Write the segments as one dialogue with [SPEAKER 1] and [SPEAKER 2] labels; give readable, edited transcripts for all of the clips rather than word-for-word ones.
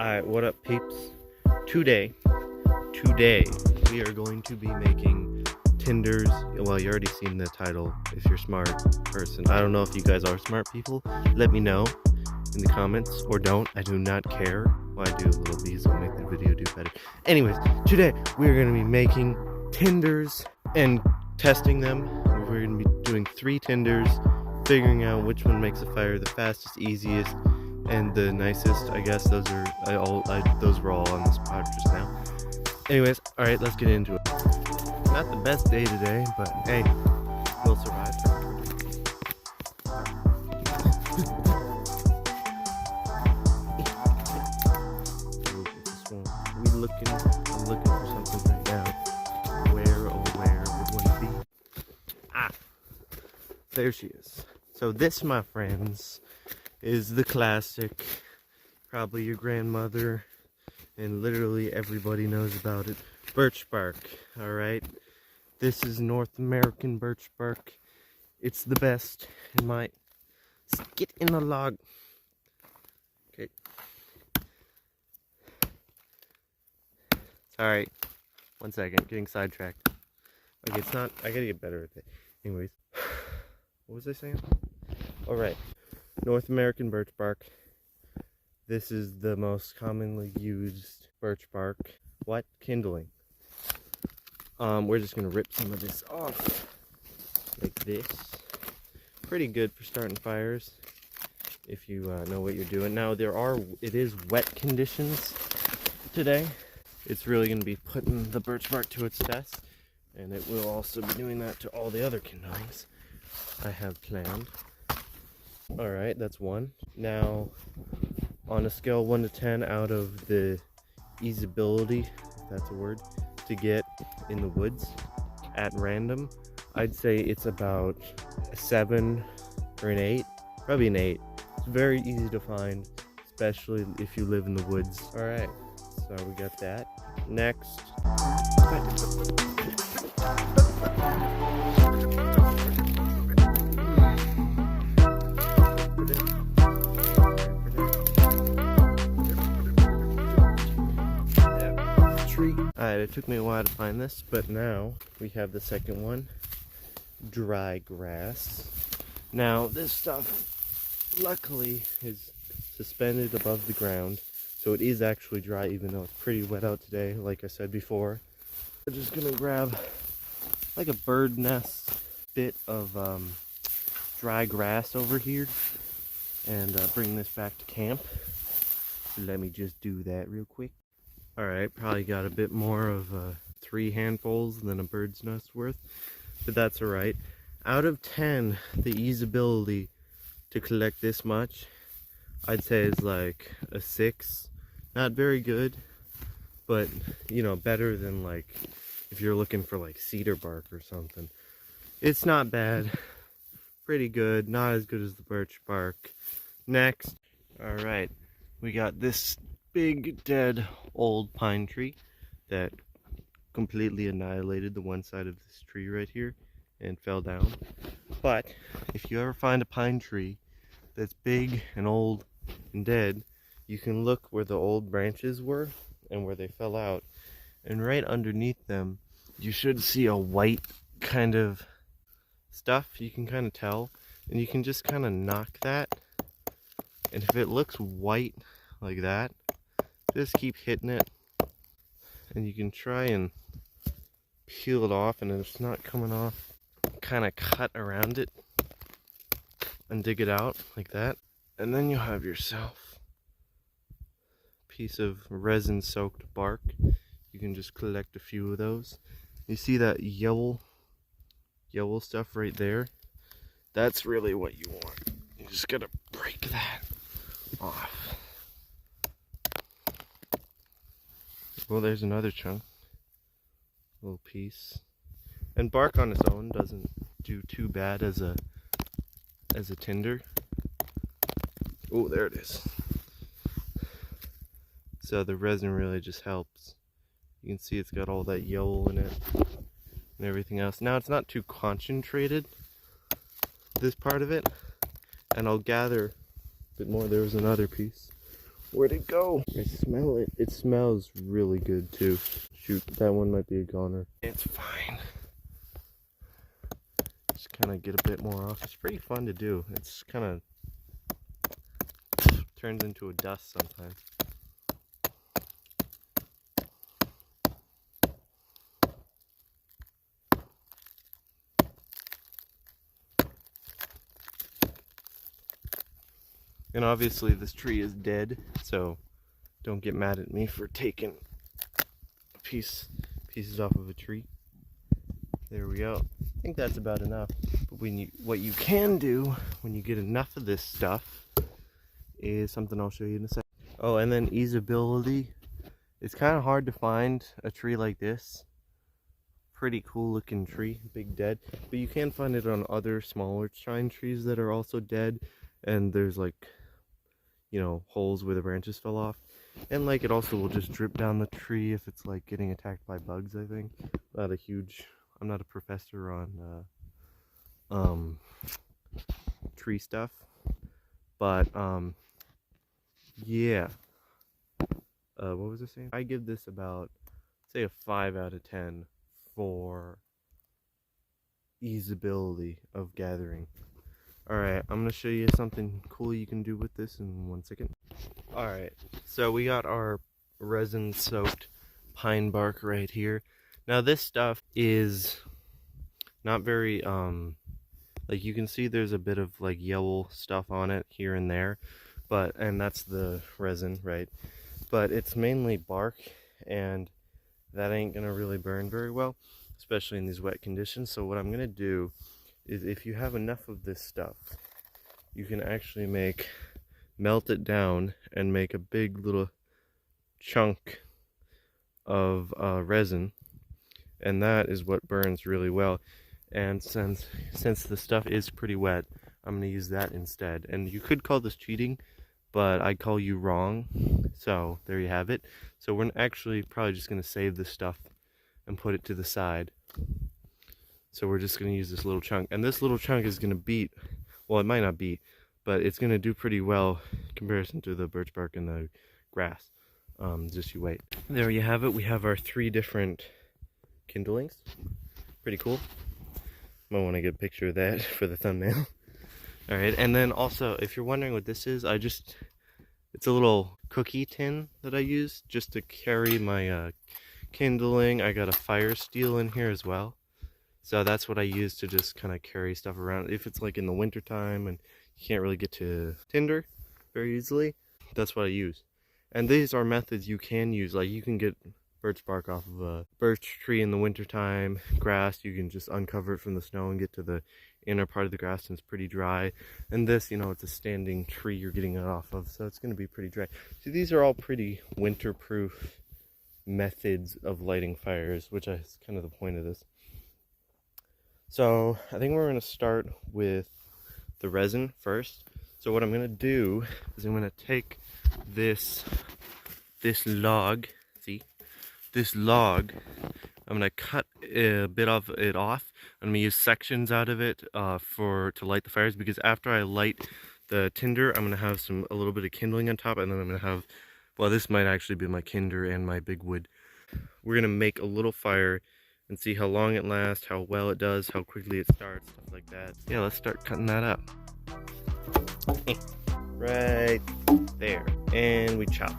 [SPEAKER 1] Alright, what up peeps? Today, we are going to be making tinders. Well, you already seen the title if you're a smart person. I don't know if you guys are smart people. Let me know in the comments, or don't. I do not care. Well, I do a little bit, so make the video do better. Anyways, today we are going to be making tinders and testing them. We're going to be doing 3 tinders, figuring out which one makes a fire the fastest, easiest, and the nicest. I guess those are those were all on the spot just now. Anyways, all right, let's get into it. Not the best day today, but hey, we'll survive. I'm looking for something right now. Where, oh where would one be? Ah, there she is. So this, my friends, is the classic, probably your grandmother and literally everybody knows about it, birch bark. All right, this is North American birch bark. It's the best in my... Get in the log. Okay, sorry, 1 second, getting sidetracked. Okay, it's not, I gotta get better at it. Anyways, what was I saying? All right, North American birch bark. This is the most commonly used birch bark. What? Kindling. We're just gonna rip some of this off like this. Pretty good for starting fires if you know what you're doing. Now it is wet conditions today. It's really gonna be putting the birch bark to its test, and it will also be doing that to all the other kindlings I have planned. Alright, that's 1. Now, on a scale 1 to 10 out of the easeability, if that's a word, to get in the woods at random, I'd say it's about a 7 or an 8. Probably an 8. It's very easy to find, especially if you live in the woods. Alright, so we got that. Next. Alright, it took me a while to find this, but now we have the second one, dry grass. Now this stuff luckily is suspended above the ground, so it is actually dry even though it's pretty wet out today, like I said before. I'm just gonna grab like a bird nest bit of dry grass over here and bring this back to camp. Let me just do that real quick. Alright, probably got a bit more of 3 handfuls than a bird's nest worth, but that's alright. Out of 10, the easeability to collect this much, I'd say is like a 6. Not very good, but you know, better than like if you're looking for like cedar bark or something. It's not bad, pretty good, not as good as the birch bark. Next, alright, we got this big dead old pine tree that completely annihilated the one side of this tree right here and fell down. But if you ever find a pine tree that's big and old and dead, you can look where the old branches were and where they fell out, and right underneath them you should see a white kind of stuff. You can kind of tell, and you can just kind of knock that, and if it looks white like that, just keep hitting it, and you can try and peel it off, and if it's not coming off, kind of cut around it and dig it out like that, and then you'll have yourself a piece of resin soaked bark. You can just collect a few of those. You see that yellow stuff right there? That's really what you want. You just gotta break that off. Well, there's another chunk, little piece, and bark on its own doesn't do too bad as a tinder. Oh, there it is. So the resin really just helps. You can see it's got all that yellow in it and everything else. Now it's not too concentrated, this part of it, and I'll gather a bit more. There was another piece Where'd it go? I smell it. It smells really good too. Shoot, that one might be a goner. It's fine. Just kind of get a bit more off. It's pretty fun to do. It's kind of turns into a dust sometimes. And obviously this tree is dead, so don't get mad at me for taking pieces off of a tree. There we go. I think that's about enough. But what you can do when you get enough of this stuff is something I'll show you in a second. Oh, and then easeability. It's kind of hard to find a tree like this. Pretty cool looking tree, big dead. But you can find it on other smaller shine trees that are also dead. And there's like, you know, holes where the branches fell off. And like it also will just drip down the tree if it's like getting attacked by bugs, I think. I'm not a professor on tree stuff. But yeah. What was I saying? I give this about, say, a 5 out of 10 for easeability of gathering. Alright, I'm going to show you something cool you can do with this in 1 second. Alright, so we got our resin soaked pine bark right here. Now this stuff is not very, like you can see there's a bit of like yellow stuff on it here and there, and that's the resin, right? But it's mainly bark, and that ain't going to really burn very well, especially in these wet conditions. So what I'm going to do is, if you have enough of this stuff, you can actually melt it down and make a big little chunk of resin, and that is what burns really well. And since the stuff is pretty wet, I'm going to use that instead. And you could call this cheating, but I call you wrong. So there you have it. So we're actually probably just going to save this stuff and put it to the side. So we're just going to use this little chunk. And this little chunk is going to beat, well, it might not beat, but it's going to do pretty well in comparison to the birch bark and the grass. Just you wait. There you have it. We have our 3 different kindlings. Pretty cool. Might want to get a picture of that for the thumbnail. Alright, and then also, if you're wondering what this is, it's a little cookie tin that I use just to carry my kindling. I got a fire steel in here as well. So that's what I use to just kind of carry stuff around. If it's like in the winter time and you can't really get to tinder very easily, that's what I use. And these are methods you can use. Like you can get birch bark off of a birch tree in the winter time. Grass, you can just uncover it from the snow and get to the inner part of the grass, and it's pretty dry. And this, you know, it's a standing tree you're getting it off of, so it's going to be pretty dry. So these are all pretty winter-proof methods of lighting fires, which is kind of the point of this. So I think we're going to start with the resin first. So what I'm going to do is I'm going to take this log, see? This log, I'm going to cut a bit of it off. I'm going to use sections out of it to light the fires, because after I light the tinder, I'm going to have a little bit of kindling on top, and then I'm going to have, well, this might actually be my kinder and my big wood. We're going to make a little fire and see how long it lasts, how well it does, how quickly it starts, stuff like that. Yeah, let's start cutting that up. Right there. And we chop.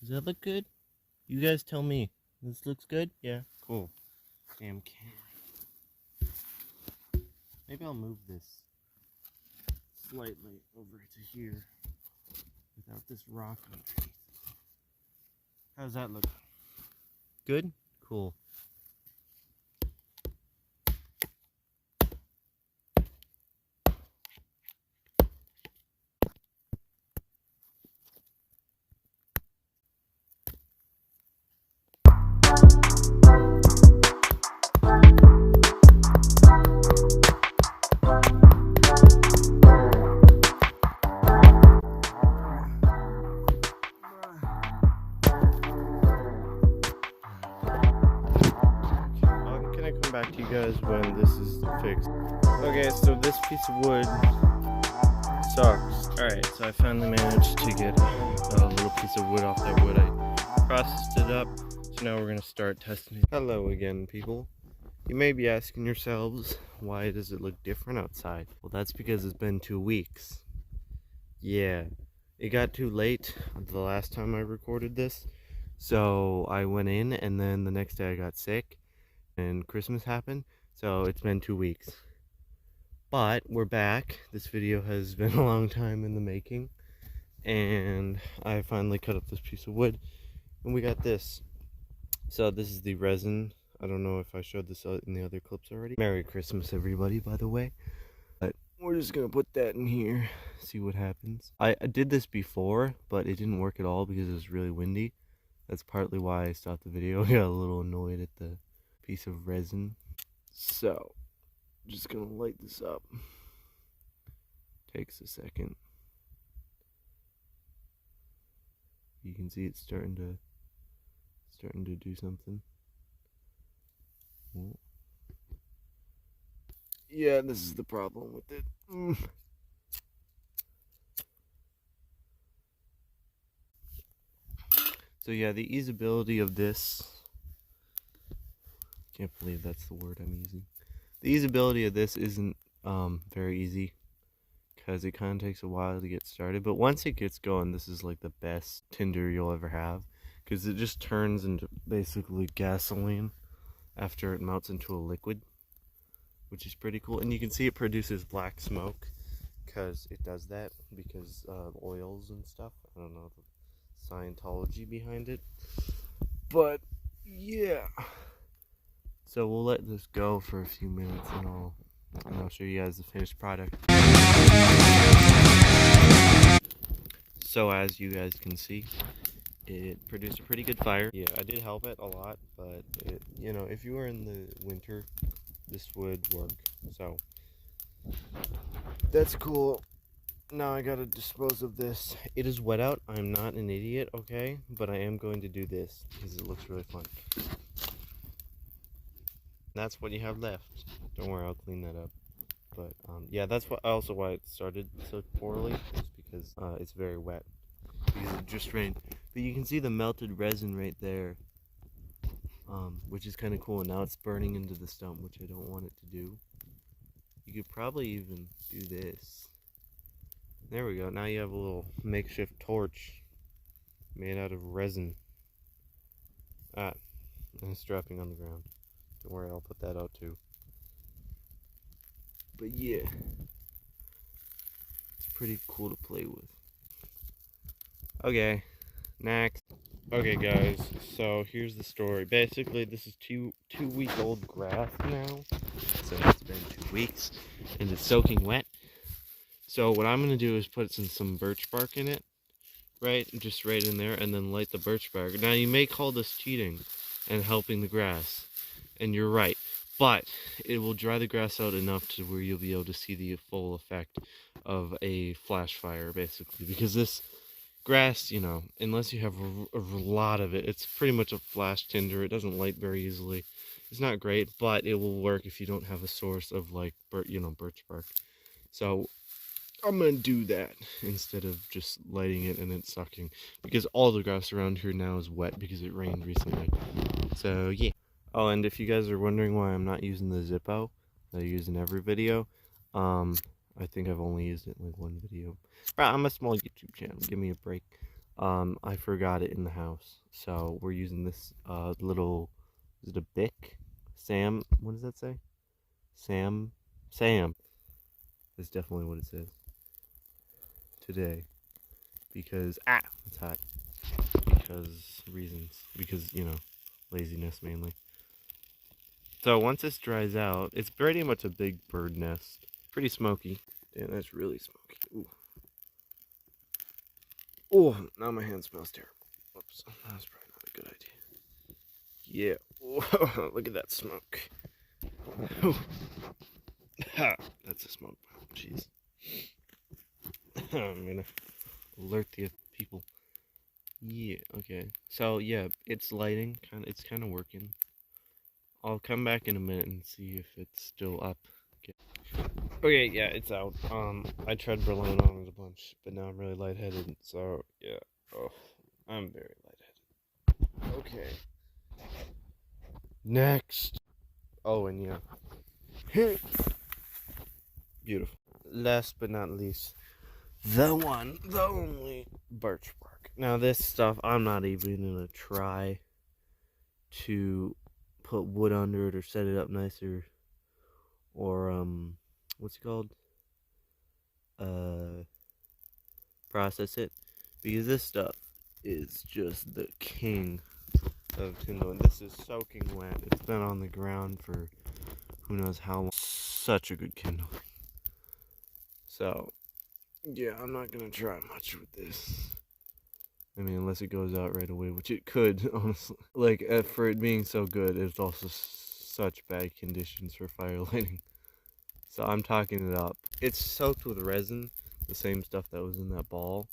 [SPEAKER 1] Does that look good? You guys tell me. This looks good? Yeah, cool. Damn can. Maybe I'll move this slightly over to here without this rock underneath. How's that look? Good? Cool. I'm gonna come back to you guys when this is fixed. Okay, so this piece of wood sucks. Alright, so I finally managed to get a little piece of wood off that wood. I processed it up, so now we're gonna start testing it. Hello again, people. You may be asking yourselves, why does it look different outside? Well, that's because it's been 2 weeks. Yeah, it got too late the last time I recorded this, so I went in, and then the next day I got sick, and Christmas happened, so it's been 2 weeks. But we're back. This video has been a long time in the making, and I finally cut up this piece of wood, and we got this. So this is the resin. I don't know if I showed this in the other clips already. Merry Christmas, everybody, by the way. But we're just gonna put that in here, see what happens. I did this before, but it didn't work at all because it was really windy. That's partly why I stopped the video. I got a little annoyed at the piece of resin. So, just gonna light this up. Takes a second. You can see it's starting to do something. Ooh. Yeah, this is the problem with it. So yeah, the easeability of this, can't believe that's the word I'm using. The easeability of this isn't very easy, because it kind of takes a while to get started, but once it gets going, this is like the best tinder you'll ever have, because it just turns into basically gasoline after it melts into a liquid, which is pretty cool. And you can see it produces black smoke because it does that, because oils and stuff. I don't know the Scientology behind it, but yeah. So we'll let this go for a few minutes, and I'll show you guys the finished product. So as you guys can see, it produced a pretty good fire. Yeah, I did help it a lot, but it, you know, if you were in the winter, this would work. So that's cool. Now I gotta dispose of this. It is wet out. I'm not an idiot, okay? But I am going to do this because it looks really fun. That's what you have left. Don't worry, I'll clean that up. But yeah, that's also why it started so poorly, is because it's very wet, because it just rained. But you can see the melted resin right there, which is kind of cool. Now it's burning into the stump, which I don't want it to do. You could probably even do this. There we go. Now you have a little makeshift torch made out of resin. And it's dropping on the ground. Don't worry, I'll put that out too. But yeah, it's pretty cool to play with. Okay, next. Okay guys, so here's the story. Basically, this is two-week-old grass now. So it's been 2 weeks, and it's soaking wet. So what I'm gonna do is put some birch bark in it, right? Just right in there, and then light the birch bark. Now you may call this cheating and helping the grass, and you're right. But it will dry the grass out enough to where you'll be able to see the full effect of a flash fire, basically. Because this grass, you know, unless you have a lot of it, it's pretty much a flash tinder. It doesn't light very easily. It's not great, but it will work if you don't have a source of, like, birch bark. So I'm gonna do that instead of just lighting it and it sucking, because all the grass around here now is wet because it rained recently. So yeah. Oh, and if you guys are wondering why I'm not using the Zippo that I use in every video, I think I've only used it in like one video. I'm a small YouTube channel, give me a break. I forgot it in the house. So we're using this little, is it a Bic? Sam, what does that say? Sam. That's definitely what it says. Today. Because, it's hot. Because reasons. Because, laziness mainly. So once this dries out, it's pretty much a big bird nest. Pretty smoky. Damn, that's really smoky. Ooh. Oh, now my hand smells terrible. Whoops, that's probably not a good idea. Yeah. Whoa, look at that smoke. That's a smoke bomb. Jeez. I'm gonna alert the people. Yeah. Okay. So yeah, it's lighting. It's kind of working. I'll come back in a minute and see if it's still up. Okay, yeah, it's out. I tried relying on it a bunch, but now I'm really lightheaded, so yeah. Oh, I'm very lightheaded. Okay. Next. Oh, and yeah. Beautiful. Last but not least, the one, the only birch bark. Now this stuff, I'm not even gonna try to put wood under it or set it up nicer, or what's it called? Process it, because this stuff is just the king of kindling. This is soaking wet. It's been on the ground for who knows how long. Such a good kindling. So yeah, I'm not gonna try much with this. I mean, unless it goes out right away, which it could, honestly. Like, for it being so good, it's also such bad conditions for fire lighting. So I'm talking it up. It's soaked with resin, the same stuff that was in that ball,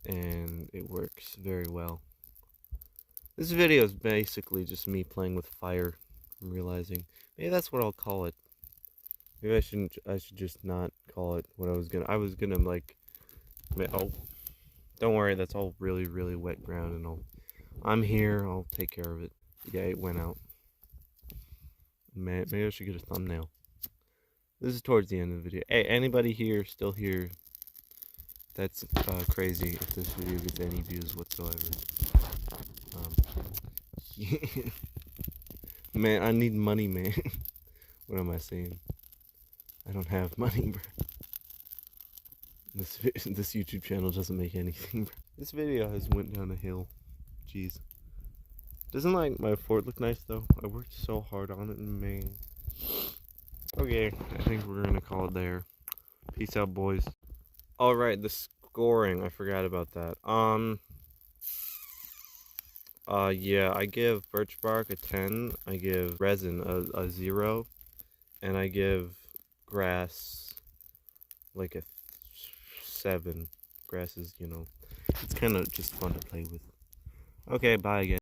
[SPEAKER 1] and it works very well. This video is basically just me playing with fire. I'm realizing maybe that's what I'll call it. Maybe I should just not call it what I was gonna like, oh, don't worry, that's all really, really wet ground, and I'm here, I'll take care of it. Yeah, it went out. Maybe I should get a thumbnail. This is towards the end of the video. Hey, anybody here, still here, that's crazy if this video gets any views whatsoever. Man, I need money, man. What am I saying? I don't have money, bro. This YouTube channel doesn't make anything, bro. This video has went down a hill. Jeez. Doesn't like my fort look nice though? I worked so hard on it in May. Okay, I think we're gonna call it there. Peace out, boys. Alright, the scoring, I forgot about that. Yeah, I give birch bark a 10, I give resin a 0, and I give grass like a 7. Grass is, it's kind of just fun to play with. Okay, bye again.